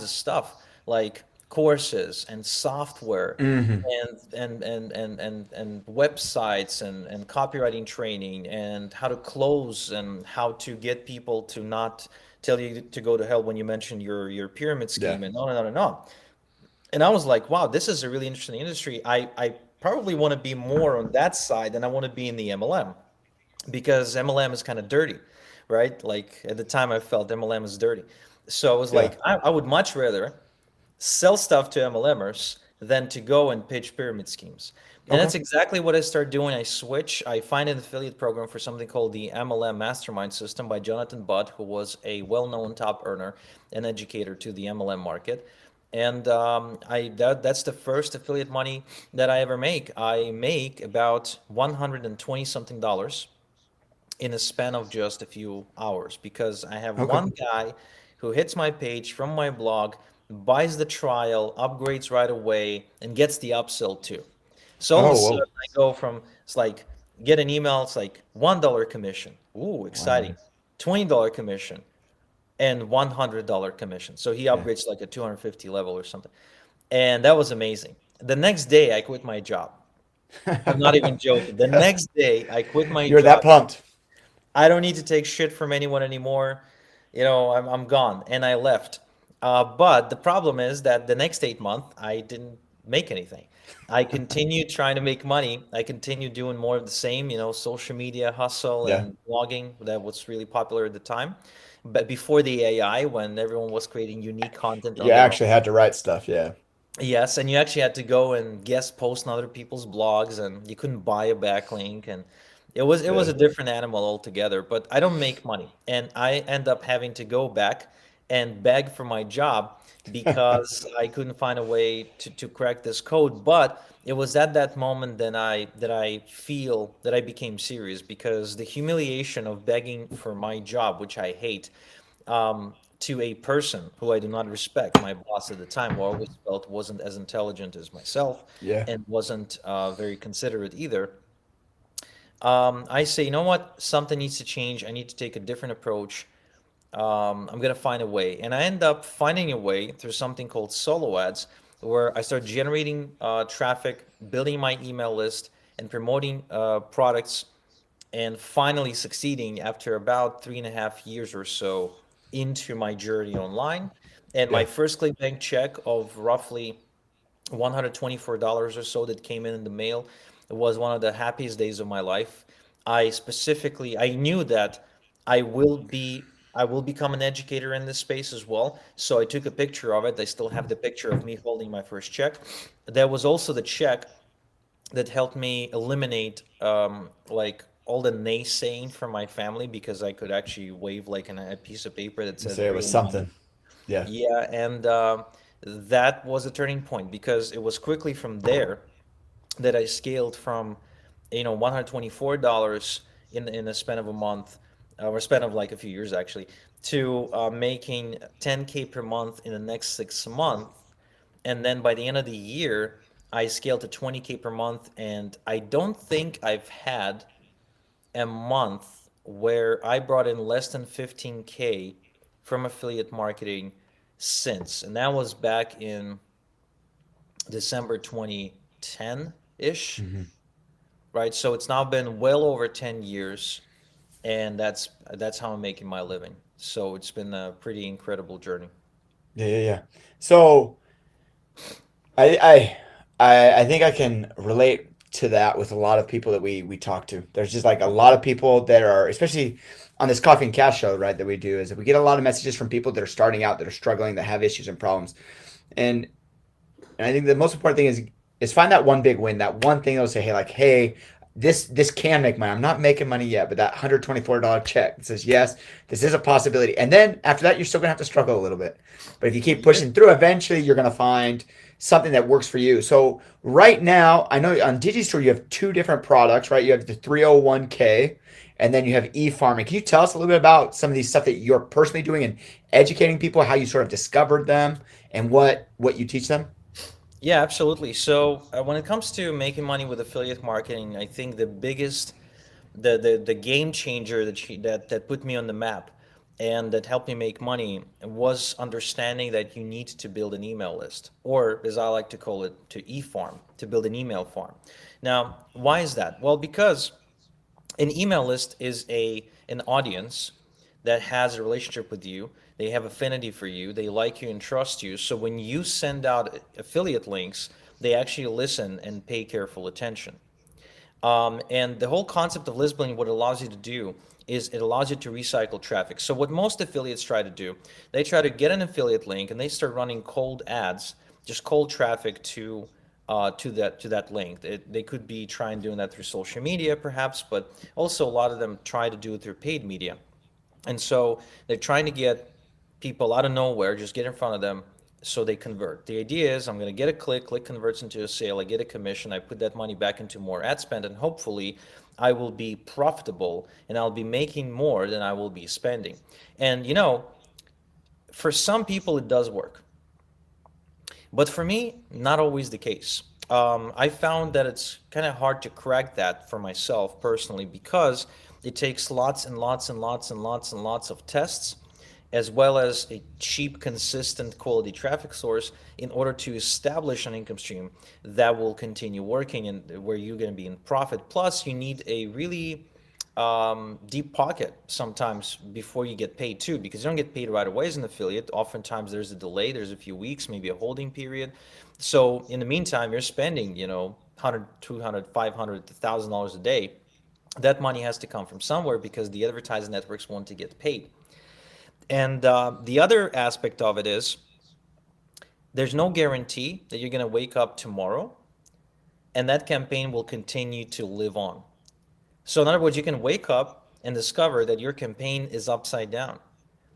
of stuff like courses and software Hmm. and websites and copywriting training and how to close and how to get people to not tell you to go to hell when you mention your pyramid Yeah. scheme and on and on and on. And I was like, wow, this is a really interesting industry. I probably want to be more on that side than I want to be in the MLM because MLM is kind of dirty, right? Like at the time I felt MLM is dirty. So I was Yeah. like, I would much rather sell stuff to MLMers than to go and pitch pyramid schemes. And Okay. that's exactly what I started doing. I find an affiliate program for something called the MLM Mastermind System by Jonathan Budd, who was a well-known top earner and educator to the MLM market. And that's the first affiliate money that I ever make. I make about 120 something dollars in a span of just a few hours because I have Okay. one guy who hits my page from my blog, buys the trial, upgrades right away, and gets the upsell too. So all of a Oh, sudden, whoa. I go from it's like get an email, it's like $1 commission. Ooh, Wow. exciting. $20 commission and $100 commission. So he Yeah. upgrades to like a 250 level or something. And that was amazing. The next day, I quit my job. I'm not even joking. The next day, I quit my You're that job. pumped. I don't need to take shit from anyone anymore. I'm gone. And I left. But the problem is that the next 8 months, I didn't make anything. I continued trying to make money. I continued doing more of the same, social media hustle Yeah. and blogging. That was really popular at the time. But before the AI, when everyone was creating unique content You on their own. actually had to write stuff. Yeah. Yes, and you actually had to go and guest post on other people's blogs, and you couldn't buy a backlink, and it was Yeah. a different animal altogether. But I don't make money, and I end up having to go back and beg for my job because I couldn't find a way to crack this code. But it was at that moment that I feel that I became serious because the humiliation of begging for my job, which I hate, to a person who I do not respect, my boss at the time, who I always felt wasn't as intelligent as myself Yeah. and wasn't very considerate either. I say, you know what? Something needs to change. I need to take a different approach. I'm gonna find a way, and I end up finding a way through something called solo ads, where I start generating traffic, building my email list, and promoting products and finally succeeding after about 3.5 years or so into my journey online. And my Yeah. first ClickBank check of roughly $124 or so that came in the mail was one of the happiest days of my life. I knew that I will be I will become an educator in this space as well. So I took a picture of it. I still have the picture of me holding my first check. There was also the check that helped me eliminate like all the naysaying from my family because I could actually wave like a piece of paper that You said say it was real money. something. Yeah. Yeah, and that was a turning point because it was quickly from there that I scaled from, $124 in a span of a month, or span of like a few years actually, to making 10K per month in the next 6 months. And then by the end of the year, I scaled to 20K per month. And I don't think I've had a month where I brought in less than 15K from affiliate marketing since. And that was back in December 2010-ish, Hmm. right? So it's now been well over 10 years, and that's how I'm making my living. So it's been a pretty incredible journey. Yeah. Yeah. Yeah. So I I think I can relate to that with a lot of people that we talk to. There's just like a lot of people that are, especially on this coffee and cash show, right, that we do, is that we get a lot of messages from people that are starting out, that are struggling, that have issues and problems. And and I think the most important thing is find that one big win, that one thing that'll say, hey, like, hey, this can make money. I'm not making money yet, but that $124 check that says yes, this is a possibility. And then after that, you're still gonna have to struggle a little bit. But if you keep Yeah. pushing through, eventually you're gonna find something that works for you. So right now, I know on Digistore you have two different products, right? You have the 301k and then you have e-farming. Can you tell us a little bit about some of these stuff that you're personally doing and educating people, how you sort of discovered them and what you teach them? Yeah, absolutely. So when it comes to making money with affiliate marketing, I think the biggest, the game changer that put me on the map and that helped me make money was understanding that you need to build an email list, or as I like to call it, to e-farm, to build an email farm. Now, why is that? Well, because an email list is a an audience that has a relationship with you. They have affinity for you. They like you and trust you. So when you send out affiliate links, they actually listen and pay careful attention. And the whole concept of list building, what it allows you to do is it allows you to recycle traffic. So what most affiliates try to do, they try to get an affiliate link and they start running cold ads, just cold traffic to that link. They could be trying doing that through social media, perhaps, but also a lot of them try to do it through paid media. And so they're trying to get people out of nowhere, just get in front of them so they convert. The idea is I'm going to get a click converts into a sale, I get a commission, I put that money back into more ad spend, and hopefully I will be profitable and I'll be making more than I will be spending. And for some people it does work. But for me, not always the case. I found that it's kind of hard to crack that for myself personally because it takes lots and lots and lots and lots and lots of tests, as well as a cheap, consistent quality traffic source in order to establish an income stream that will continue working and where you're going to be in profit. Plus, you need a really deep pocket sometimes before you get paid too, because you don't get paid right away as an affiliate. Oftentimes there's a delay, there's a few weeks, maybe a holding period. So in the meantime, you're spending, 100, 200, 500, $1,000 a day. That money has to come from somewhere because the advertising networks want to get paid. And the other aspect of it is there's no guarantee that you're going to wake up tomorrow and that campaign will continue to live on. So in other words, you can wake up and discover that your campaign is upside down,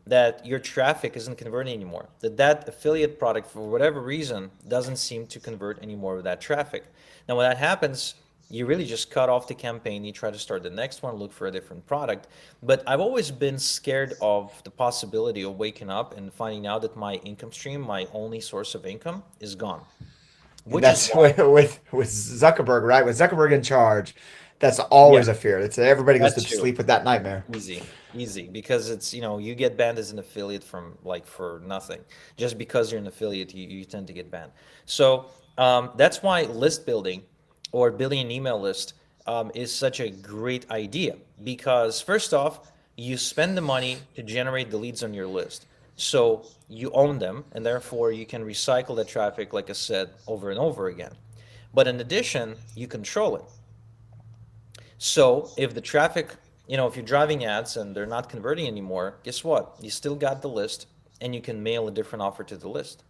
that your traffic isn't converting anymore, that that affiliate product, for whatever reason, doesn't seem to convert any more of that traffic. Now, when that happens, you really just cut off the campaign, you try to start the next one, look for a different product. But I've always been scared of the possibility of waking up and finding out that my income stream, my only source of income, is gone, And which is that's why, with Zuckerberg, right? With Zuckerberg in charge, that's yeah, always a fear. It's everybody goes that to too. sleep with that nightmare. Easy, easy, because it's, you get banned as an affiliate from like for nothing. Just because you're an affiliate, you tend to get banned. So that's why list building or building an email list is such a great idea. Because first off, you spend the money to generate the leads on your list. So you own them, and therefore you can recycle the traffic, like I said, over and over again. But in addition, you control it. So if the traffic, if you're driving ads and they're not converting anymore, guess what? You still got the list and you can mail a different offer to the list.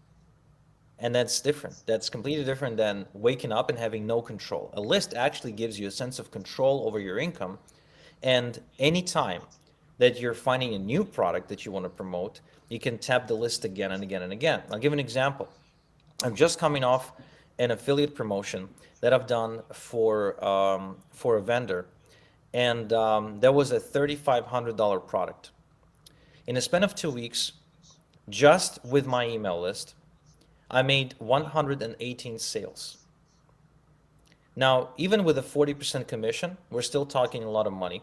And that's different. That's completely different than waking up and having no control. A list actually gives you a sense of control over your income. And anytime that you're finding a new product that you want to promote, you can tap the list again and again and again. I'll give an example. I'm just coming off an affiliate promotion that I've done for a vendor, and that was a $3,500 product. In a span of 2 weeks, just with my email list, I made 118 sales. Now, even with a 40% commission, we're still talking a lot of money.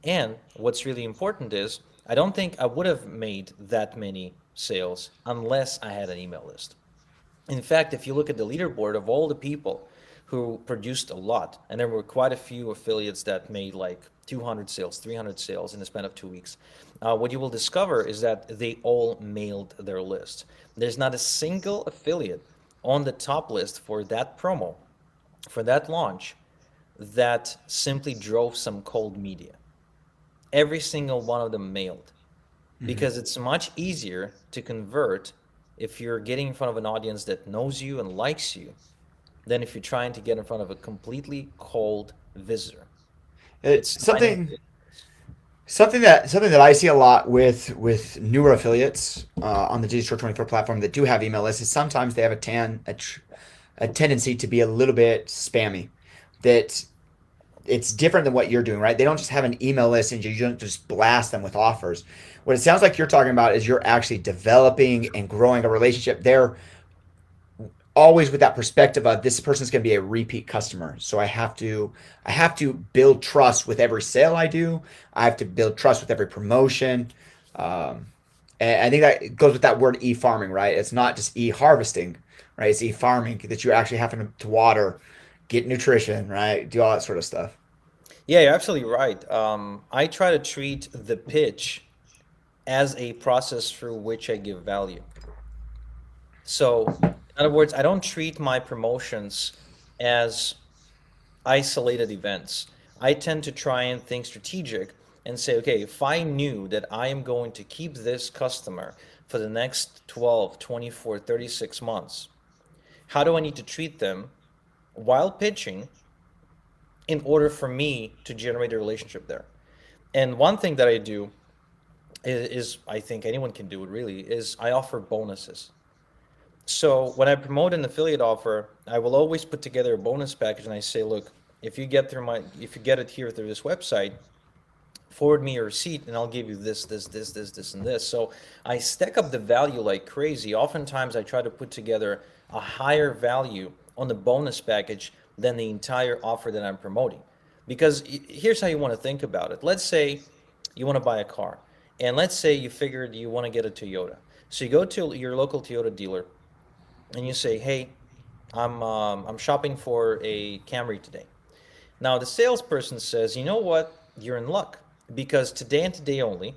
And what's really important is I don't think I would have made that many sales unless I had an email list. In fact, if you look at the leaderboard of all the people who produced a lot, and there were quite a few affiliates that made like 200 sales, 300 sales in the span of 2 weeks, what you will discover is that they all mailed their list. There's not a single affiliate on the top list for that promo, for that launch, that simply drove some cold media. Every single one of them mailed Hmm. because it's much easier to convert if you're getting in front of an audience that knows you and likes you than if you're trying to get in front of a completely cold visitor. It, It's night and something day. something that I see a lot with newer affiliates on the Digital 24 platform that do have email lists is sometimes they have a tendency to be a little bit spammy. That it's different than what you're doing, right? They don't just have an email list and you don't just blast them with offers. What it sounds like you're talking about is you're actually developing and growing a relationship. They're always with that perspective of this person's going to be a repeat customer. So I have to build trust with every sale I do. I have to build trust with every promotion. Um, and I think that goes with that word e-farming, right? It's not just e-harvesting, right? It's e-farming that you're actually having to water, get nutrition, right? Do all that sort of stuff. Yeah, you're absolutely right. I try to treat the pitch as a process through which I give value. So, in other words, I don't treat my promotions as isolated events. I tend to try and think strategic and say, okay, if I knew that I am going to keep this customer for the next 12, 24, 36 months, how do I need to treat them while pitching in order for me to generate a relationship there? And one thing that I do is I think anyone can do it really, is I offer bonuses. So when I promote an affiliate offer, I will always put together a bonus package and I say, look, if you get it here through this website, forward me your receipt and I'll give you this, and this. So I stack up the value like crazy. Oftentimes I try to put together a higher value on the bonus package than the entire offer that I'm promoting. Because here's how you want to think about it. Let's say you want to buy a car, and let's say you figured you want to get a Toyota. So you go to your local Toyota dealer and you say, "Hey, I'm shopping for a Camry today." Now the salesperson says, "You know what? You're in luck because today and today only,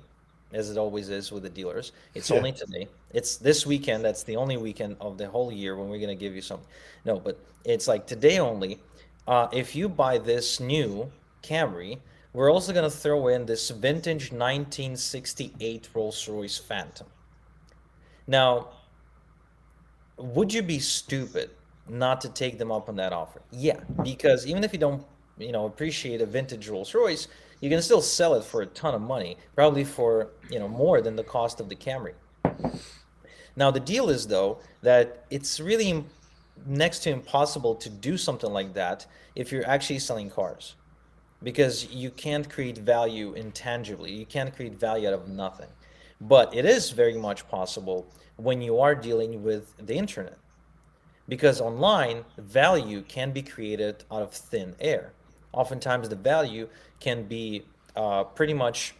as it always is with the dealers, it's Yeah. only today. It's this weekend. That's the only weekend of the whole year when we're gonna give you some. No, but it's like today only. If you buy this new Camry, we're also gonna throw in this vintage 1968 Rolls-Royce Phantom. Now, would you be stupid not to take them up on that offer? Yeah, because even if you don't, appreciate a vintage Rolls Royce, you can still sell it for a ton of money, probably for, more than the cost of the Camry. Now, the deal is though that it's really next to impossible to do something like that if you're actually selling cars because you can't create value intangibly. You can't create value out of nothing. But it is very much possible when you are dealing with the internet because online value can be created out of thin air. Oftentimes, the value can be pretty much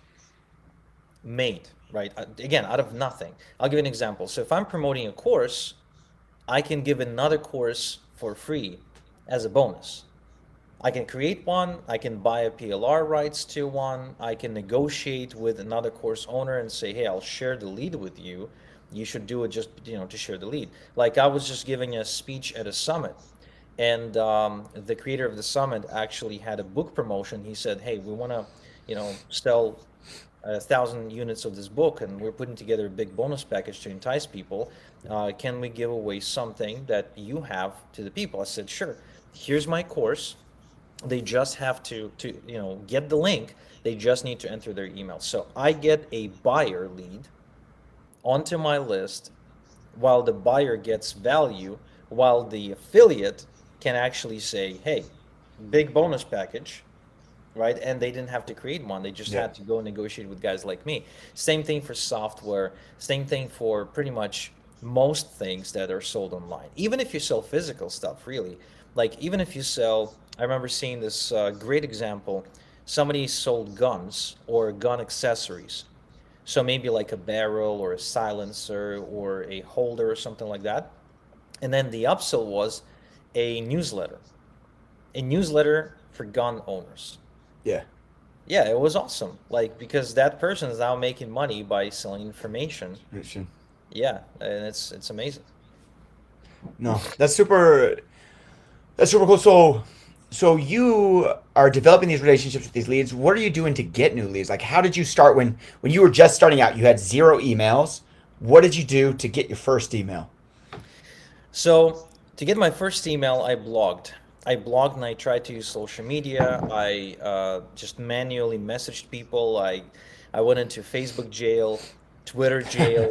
made, right? Again, out of nothing. I'll give you an example. So, if I'm promoting a course, I can give another course for free as a bonus. I can create one, I can buy a PLR rights to one, I can negotiate with another course owner and say, hey, I'll share the lead with you. You should do it just, to share the lead. Like I was just giving a speech at a summit, and the creator of the summit actually had a book promotion. He said, hey, we want to, sell 1,000 units of this book, and we're putting together a big bonus package to entice people. Can we give away something that you have to the people? I said, sure. Here's my course. They just have to get the link. They just need to enter their email. So I get a buyer lead onto my list while the buyer gets value, while the affiliate can actually say, hey, big bonus package, right? And they didn't have to create one. They just Yeah. had to go negotiate with guys like me. Same thing for software, same thing for pretty much most things that are sold online. Even if you sell physical stuff, really. Like, even if you sell, I remember seeing this great example. Somebody sold guns or gun accessories. So maybe like a barrel or a silencer or a holder or something like that. And then the upsell was a newsletter for gun owners. Yeah. Yeah, it was awesome. Like because that person is now making money by selling information. Interesting. Yeah, and it's amazing. No, that's super cool. So you are developing these relationships with these leads. What are you doing to get new leads? Like, how did you start when you were just starting out? You had zero emails. What did you do to get your first email? So to get my first email, I blogged. I blogged and I tried to use social media. I just manually messaged people. I went into Facebook jail, Twitter jail,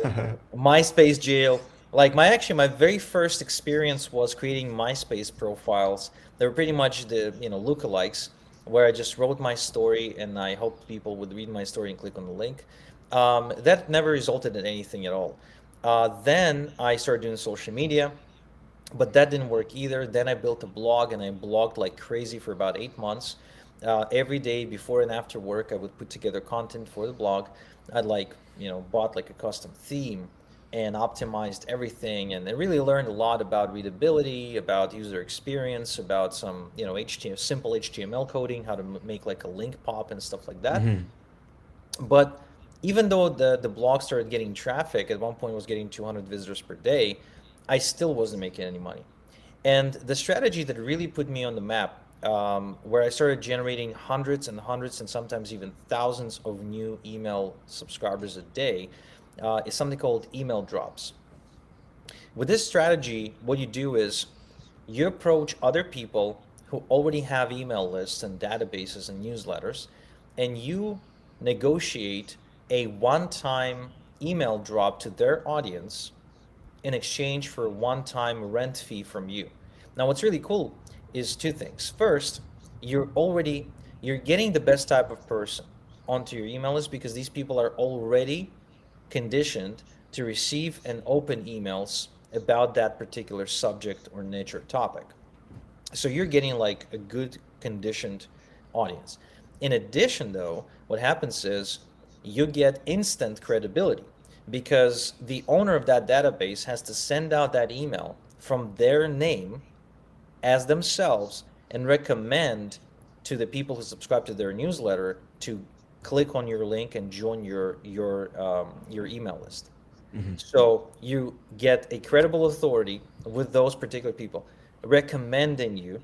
MySpace jail. Like my very first experience was creating MySpace profiles. They were pretty much the lookalikes, where I just wrote my story and I hoped people would read my story and click on the link. That never resulted in anything at all. Then I started doing social media, but that didn't work either. Then I built a blog and I blogged like crazy for about 8 months. Every day before and after work, I would put together content for the blog. I'd like bought like a custom theme and optimized everything, and I really learned a lot about readability, about user experience, about some HTML, simple HTML coding, how to make like a link pop and stuff like that. Hmm. But even though the blog started getting traffic, at one point was getting 200 visitors per day, I still wasn't making any money. And the strategy that really put me on the map, where I started generating hundreds and hundreds and sometimes even thousands of new email subscribers a day, is something called email drops. With this strategy, what you do is you approach other people who already have email lists and databases and newsletters, and you negotiate a one time email drop to their audience in exchange for a one time rent fee from you. Now, what's really cool is two things. First, you're already you're getting the best type of person onto your email list because these people are already conditioned to receive and open emails about that particular subject or niche or topic. So you're getting like a good conditioned audience. In addition, though, what happens is you get instant credibility because the owner of that database has to send out that email from their name as themselves and recommend to the people who subscribe to their newsletter to click on your link and join your email list. So you get a credible authority with those particular people recommending you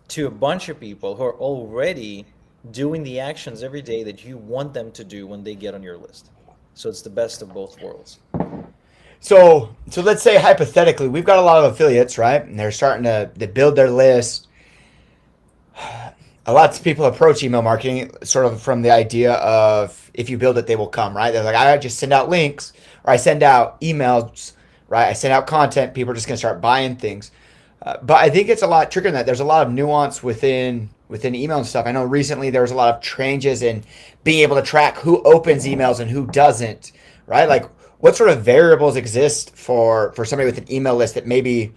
to a bunch of people who are already doing the actions every day that you want them to do when they get on your list. So it's the best of both worlds. So let's say hypothetically, we've got a lot of affiliates, right? And they're starting to they build their list. A lot of people approach email marketing sort of from the idea of if you build it, they will come, right? They're like, I just send out links or I send out emails, right? I send out content. People are just going to start buying things. But I think it's a lot trickier than that. There's a lot of nuance within email and stuff. I know recently there was a lot of changes in being able to track who opens emails and who doesn't, right? Like, what sort of variables exist for somebody with an email list that maybe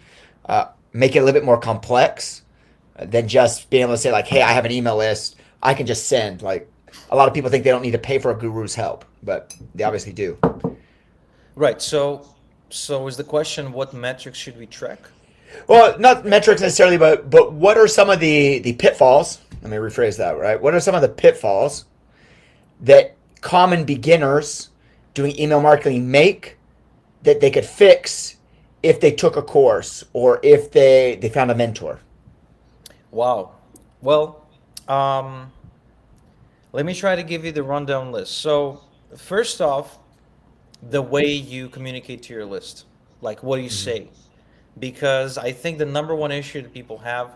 make it a little bit more complex than just being able to say like, hey, I have an email list. I can just send. Like, a lot of people think they don't need to pay for a guru's help, but they obviously do. Right. So is the question, what metrics should we track? Well, not metrics necessarily, but what are some of the pitfalls? Let me rephrase that, right? What are some of the pitfalls that common beginners doing email marketing make that they could fix if they took a course or if they found a mentor? Wow. Well, um, let me try to give you the rundown list. So, first off, the way you communicate to your list. Like, what do you say? Because I think the number one issue that people have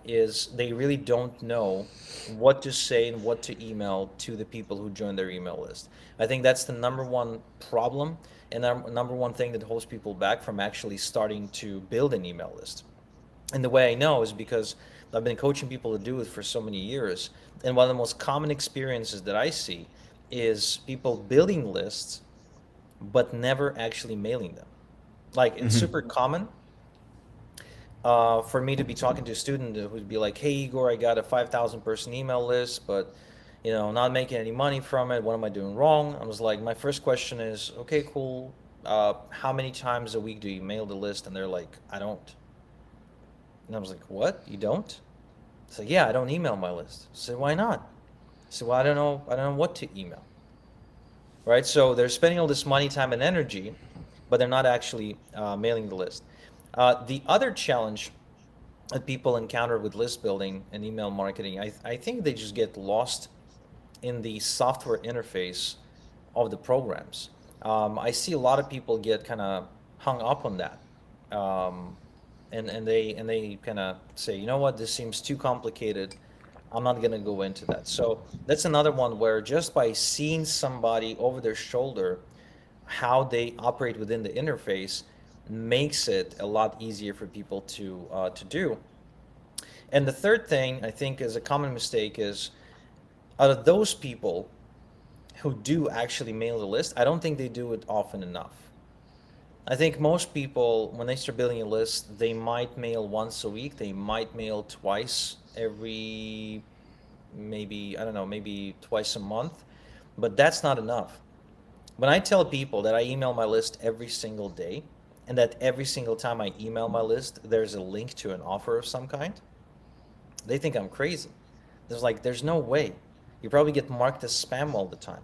is they really don't know what to say and what to email to the people who join their email list. I think that's the number one problem and number one thing that holds people back from actually starting to build an email list. And the way I know is because I've been coaching people to do it for so many years. And one of the most common experiences that I see is people building lists but never actually mailing them. Like it's super common for me to be talking to a student who'd be like, "Hey Igor, I got a 5,000 person email list, but not making any money from it. What am I doing wrong?" I was like, my first question is, "Okay, cool. How many times a week do you mail the list?" And they're like, "I don't." And I was like, "What? You don't?" So yeah, I don't email my list. So why not? So well, I don't know. I don't know what to email. Right? So they're spending all this money, time, and energy, but they're not actually mailing the list. The other challenge that people encounter with list building and email marketing, I think they just get lost in the software interface of the programs. I see a lot of people get kind of hung up on that, um, and they kind of say, you know what, this seems too complicated. I'm not gonna go into that. So that's another one where just by seeing somebody over their shoulder, how they operate within the interface makes it a lot easier for people to do. And the third thing I think is a common mistake is out of those people who do actually mail the list, I don't think they do it often enough. I think most people, when they start building a list, they might mail once a week, they might mail twice every, maybe, I don't know, maybe twice a month. But that's not enough. When I tell people that I email my list every single day, and that every single time I email my list, there's a link to an offer of some kind, they think I'm crazy. There's no way. You probably get marked as spam all the time.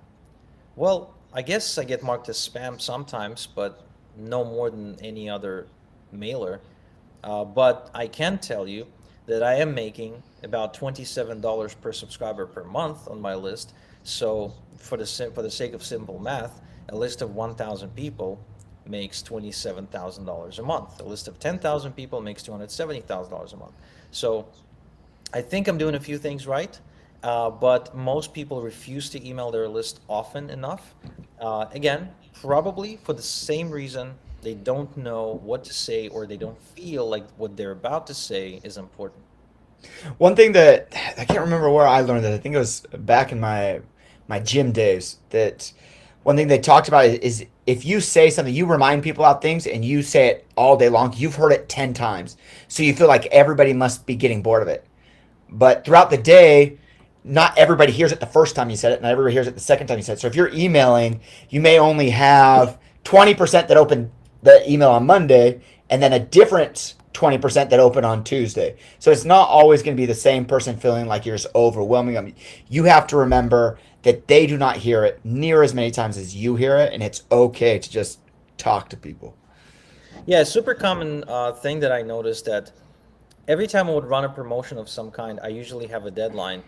Well, I guess I get marked as spam sometimes, but no more than any other mailer. But I can tell you that I am making about $27 per subscriber per month on my list. So for the sake of simple math, a list of 1,000 people makes $27,000 a month. A list of 10,000 people makes $270,000 a month. So I think I'm doing a few things right, but most people refuse to email their list often enough. Again, probably for the same reason they don't know what to say or they don't feel like what they're about to say is important. One thing that I can't remember where I learned that. I think it was back in my gym days. That one thing they talked about is if you say something, you remind people about things, and you say it all day long. You've heard it 10 times, so you feel like everybody must be getting bored of it. But throughout the day, not everybody hears it the first time you said it, not everybody hears it the second time you said it. So if you're emailing, you may only have 20% that open the email on Monday, and then a different 20% that open on Tuesday. So it's not always going to be the same person feeling like you're just overwhelming them. You have to remember that they do not hear it near as many times as you hear it, and it's okay to just talk to people. Yeah, a super common thing that I noticed that every time I would run a promotion of some kind, I usually have a deadline,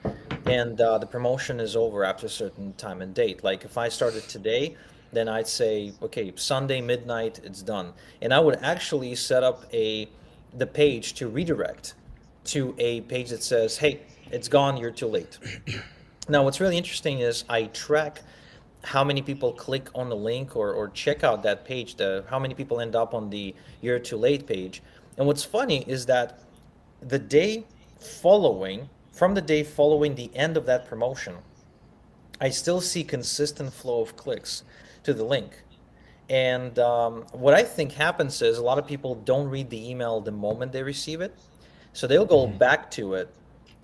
and the promotion is over after a certain time and date. Like if I started today, then I'd say, okay, Sunday midnight, it's done, and I would actually set up the page to redirect to a page that says, hey, it's gone, you're too late. Now, what's really interesting is I track how many people click on the link or check out that page, how many people end up on the you're too late page. And what's funny is that the day from the day following the end of that promotion, I still see consistent flow of clicks to the link. And what I think happens is a lot of people don't read the email the moment they receive it. So they'll go Mm-hmm. back to it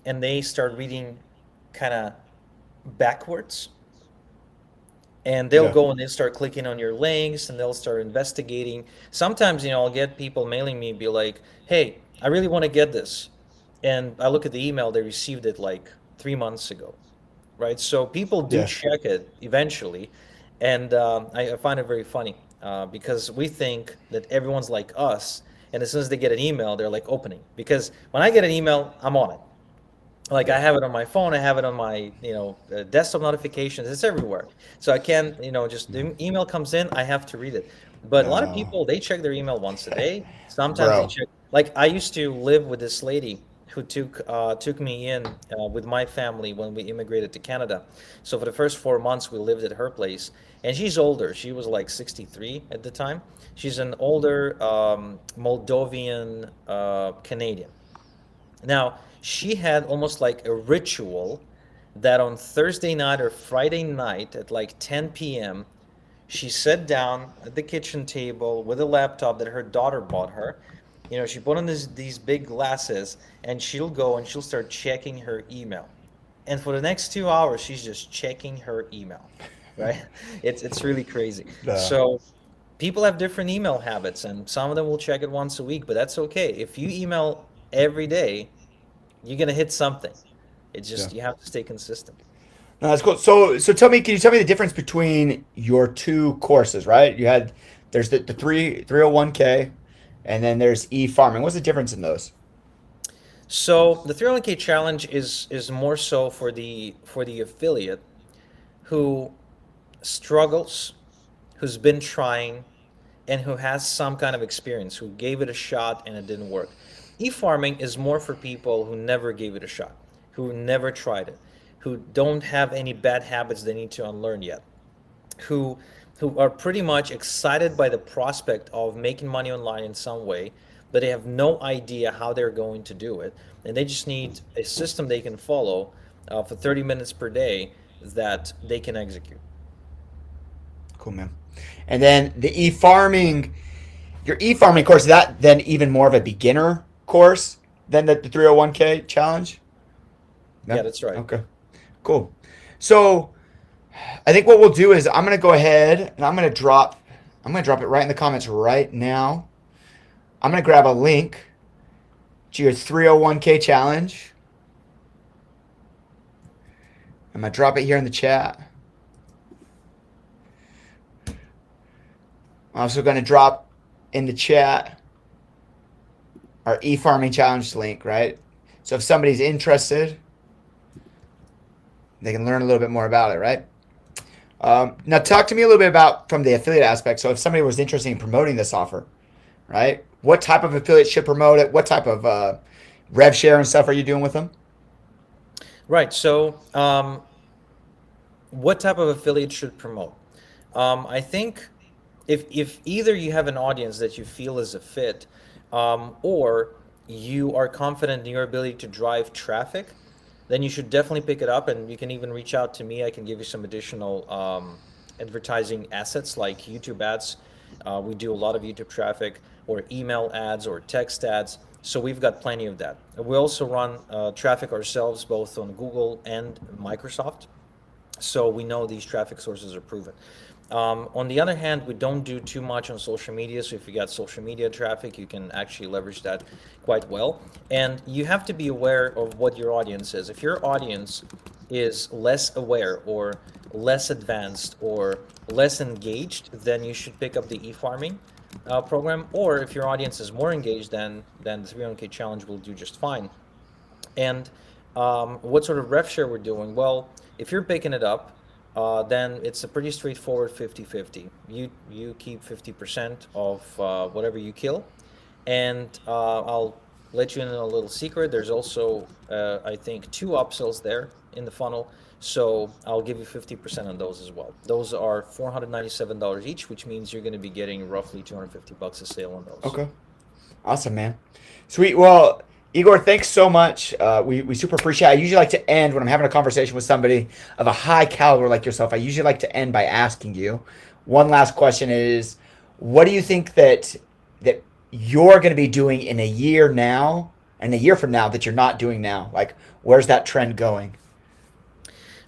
and they start reading kind of backwards, and they'll Yeah. go and they'll start clicking on your links and they'll start investigating. Sometimes, I'll get people mailing me and be like, hey, I really want to get this. And I look at the email, they received it like 3 months ago, right? So people do Yeah. check it eventually. And I find it very funny because we think that everyone's like us. And as soon as they get an email, they're like opening. Because when I get an email, I'm on it. Like I Yeah. have it on my phone, I have it on my, desktop notifications. It's everywhere. So I can't, just the email comes in, I have to read it. But a lot of No. people, they check their email once a day. Sometimes they Bro. check. Like I used to live with this lady who took me in with my family when we immigrated to Canada. So for the first 4 months, we lived at her place, and she's older. She was like 63 at the time. She's an older Moldovan Canadian. Now, she had almost like a ritual that on Thursday night or Friday night at like 10 p.m., she sat down at the kitchen table with a laptop that her daughter bought her. She put on these big glasses and she'll go and she'll start checking her email. And for the next 2 hours, she's just checking her email, right? It's really crazy. No. So people have different email habits, and some of them will check it once a week, but that's okay. If you email every day, you're gonna hit something. It's Yeah. just you have to stay consistent. No, that's cool. So tell me, can you tell me the difference between your two courses, right? There's the 301k, and then there's e-farming. What's the difference in those? So the 301k challenge is more so for the affiliate who struggles, who's been trying, and who has some kind of experience, who gave it a shot and it didn't work. E-farming is more for people who never gave it a shot, who never tried it, who don't have any bad habits they need to unlearn yet, who who are pretty much excited by the prospect of making money online in some way, but they have no idea how they're going to do it, and they just need a system they can follow for 30 minutes per day that they can execute. Cool, man. And then your e-farming course, is that then even more of a beginner course than the 301k challenge? Yeah, Yeah. that's right. Okay. Cool. So I think what we'll do is I'm gonna go ahead and I'm gonna drop it right in the comments right now. I'm gonna grab a link to your 301k challenge. I'm gonna drop it here in the chat. I'm also gonna drop in the chat our e-farming challenge link, right? So if somebody's interested, they can learn a little bit more about it, right? Now, talk to me a little bit about from the affiliate aspect. So if somebody was interested in promoting this offer, right? What type of affiliate should promote it? What type of rev share and stuff are you doing with them? Right. So, what type of affiliate should promote? I think if either you have an audience that you feel is a fit, or you are confident in your ability to drive traffic, then you should definitely pick it up. And you can even reach out to me. I can give you some additional advertising assets like YouTube ads. We do a lot of YouTube traffic, or email ads, or text ads. So we've got plenty of that. We also run traffic ourselves, both on Google and Microsoft. So we know these traffic sources are proven. On the other hand, we don't do too much on social media. So if you got social media traffic, you can actually leverage that quite well. And you have to be aware of what your audience is. If your audience is less aware, or less advanced, or less engaged, then you should pick up the e-farming program. Or if your audience is more engaged, then the 300K challenge will do just fine. And what sort of rev share we're doing? Well, if you're picking it up, then it's a pretty straightforward 50-50. You keep 50% of whatever you kill, and I'll let you in a little secret. There's also, I think, two upsells there in the funnel, so I'll give you 50% on those as well. Those are $497 each, which means you're going to be getting roughly 250 bucks a sale on those. Okay. Awesome, man. Sweet. Well, Igor, thanks so much. We super appreciate it. I usually like to end when I'm having a conversation with somebody of a high caliber like yourself. I usually like to end by asking you one last question is what do you think that you're going to be doing in a year now and a year from now that you're not doing now? Like, where's that trend going?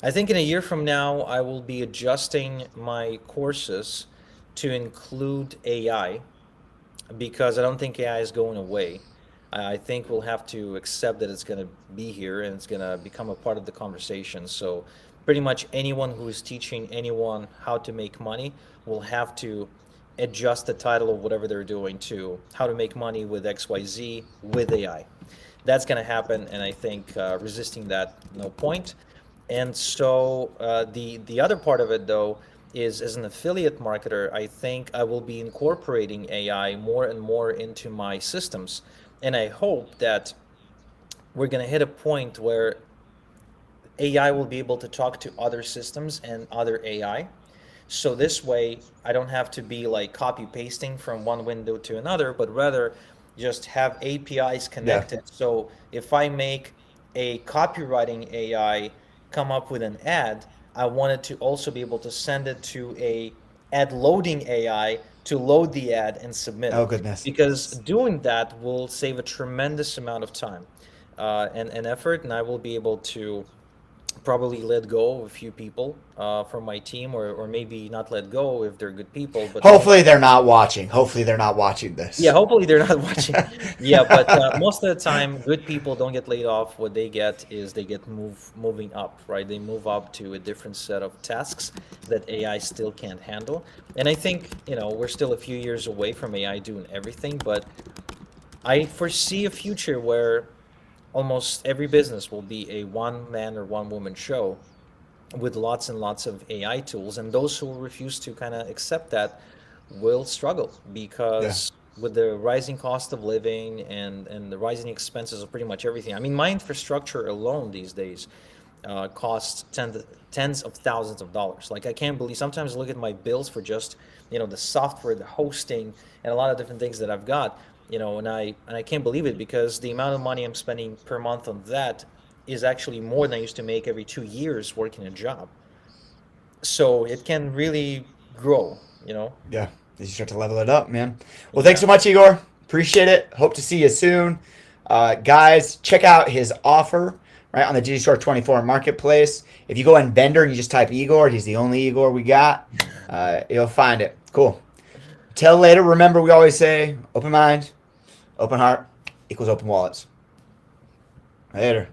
I think in a year from now, I will be adjusting my courses to include AI, because I don't think AI is going away. I think we'll have to accept that it's going to be here and it's going to become a part of the conversation. So, pretty much anyone who is teaching anyone how to make money will have to adjust the title of whatever they're doing to how to make money with XYZ with AI. That's going to happen, and I think resisting that, no point. And so the other part of it, though, is as an affiliate marketer, I think I will be incorporating AI more and more into my systems, and I hope that we're going to hit a point where AI will be able to talk to other systems and other AI. So this way, I don't have to be like copy pasting from one window to another, but rather just have APIs Yeah. connected. So if I make a copywriting AI come up with an ad, I wanted to also be able to send it to a ad loading AI to load the ad and submit Oh, it. goodness. Because doing that will save a tremendous amount of time and effort, and I will be able to probably let go of a few people from my team, or maybe not let go if they're good people, but Hopefully they're not watching. Hopefully they're not watching yeah, this. hopefully they're not watching. Yeah, but most of the time, good people don't get laid off. What they get is they get moving up, right? They move up to a different set of tasks that AI still can't handle. And I think, we're still a few years away from AI doing everything, but I foresee a future where almost every business will be a one man or one woman show with lots and lots of AI tools, and those who refuse to kind of accept that will struggle, Yeah. because with the rising cost of living and the rising expenses of pretty much everything. I mean, my infrastructure alone these days costs tens of thousands of dollars. Like, I can't believe, sometimes I look at my bills for just the software, the hosting, and a lot of different things that I've got. And I can't believe it, because the amount of money I'm spending per month on that is actually more than I used to make every 2 years working a job. So it can really grow. Yeah. You start to level it up, man. Well, thanks Yeah. so much, Igor. Appreciate it. Hope to see you soon. Guys, check out his offer right on the G Store 24 marketplace. If you go in vendor and you just type Igor, he's the only Igor we got. You'll find it. Cool. Till later. Remember, we always say open mind, open heart equals open wallets. Later.